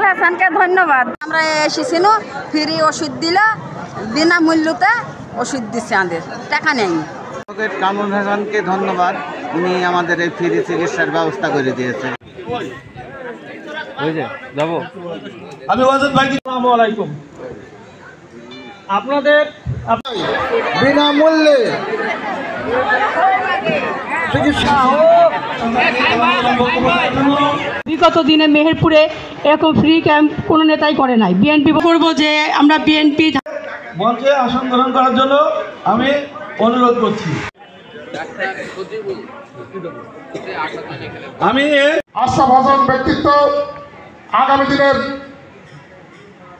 হাসানকে ধন্যবাদ। আমরা এসেছিল ফ্রি ওষুধ দিল, বিনামূল্যতে ওষুধ দিচ্ছে, আমাদের টাকা নেয়নি। কামরুল হাসানকে ধন্যবাদ, উনি আমাদের এই ফ্রি চিকিৎসার ব্যবস্থা করে দিয়েছে। আমি ওয়াজেদ ভাই, আসসালামু আলাইকুম। আপনাদের বিনামূল্যে চিকিৎসা বিগত দিনে মেহেরপুরে এরকম ফ্রি ক্যাম্প কোনো নেতাই করে নাই। বিএনপি করব যে আমরা বিএনপি মঞ্চে আসন গ্রহণ করার জন্য আমি অনুরোধ করছি। আমি আস্থাভাজন ব্যক্তিত্ব, আগামী দিনের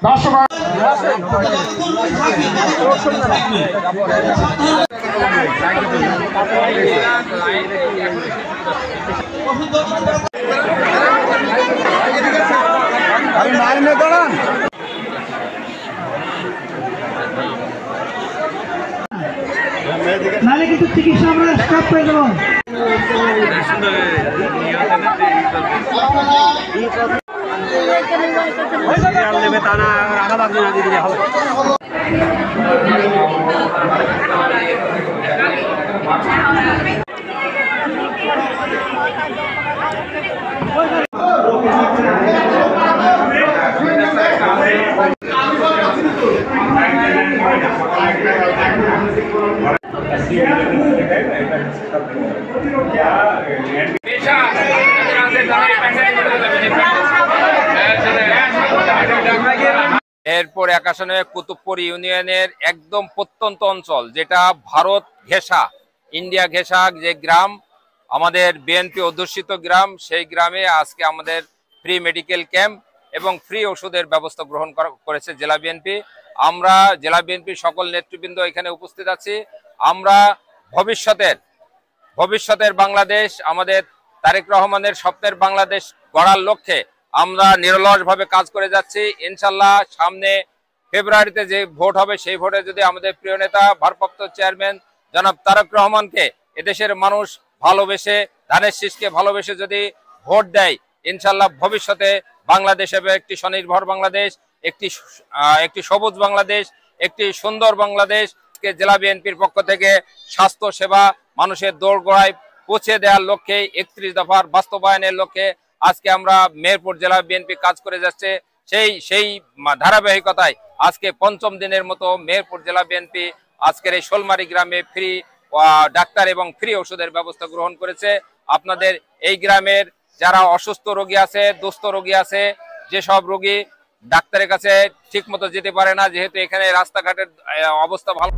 রাষ্ট্রনায়ক। নাহলে কিন্তু চিকিৎসা আমরা স্টপ করে দেবো। এরপর এক আসনে কুতুবপুর ইউনিয়নের একদম প্রত্যন্ত অঞ্চল, যেটা ভারত ঘেঁষা, ইন্ডিয়া ঘেঁষা যে গ্রাম, আমাদের বিএনপি অধ্যুষিত গ্রাম, সেই গ্রামে আজকে আমাদের ফ্রি মেডিকেল ক্যাম্প এবং ফ্রি ওষুধের ব্যবস্থা গ্রহণ করেছে জেলা বিএনপি। আমরা জেলা বিএনপির সকল নেতৃবৃন্দ এখানে উপস্থিত আছি। আমরা ভবিষ্যতের বাংলাদেশ, আমাদের তারেক রহমানের স্বপ্নের বাংলাদেশ গড়ার লক্ষ্যে আমরা নিরলসভাবে কাজ করে যাচ্ছি। ইনশাল্লাহ সামনে ফেব্রুয়ারিতে যে ভোট হবে, সেই ভোটে যদি আমাদের প্রিয় নেতা ভারপ্রাপ্ত চেয়ারম্যান জনাব তারেক রহমানকে এদেশের মানুষ ভালোবেসে, ধানের শীষকে ভালোবেসে যদি ভোট দেয়, ইনশাল্লাহ ভবিষ্যতে বাংলাদেশ হবে একটি স্বনির্ভর বাংলাদেশ, একটি সবুজ বাংলাদেশ, একটি সুন্দর বাংলাদেশ। জেলা বিএনপির পক্ষ থেকে স্বাস্থ্য সেবা মানুষের দোরগোড়ায় পৌঁছে দেওয়ার লক্ষ্যে 31 দফার বাস্তবায়নের লক্ষ্যে আজকে আমরা মেহেরপুর জেলা বিএনপি কাজ করে যাচ্ছে। সেই ধারাবাহিকতায় আজকে পঞ্চম দিনের মতো মেহেরপুর জেলা বিএনপি আজকের এই শোলমারি গ্রামে ফ্রি ডাক্তার এবং ফ্রি ওষুধের ব্যবস্থা গ্রহণ করেছে। আপনাদের এই গ্রামের যারা অসুস্থ রোগী আছে, দুস্থ রোগী আছে, যেসব রোগী ডাক্তারের কাছে ঠিক মতো যেতে পারে না, যেহেতু এখানে রাস্তাঘাটের অবস্থা ভালো।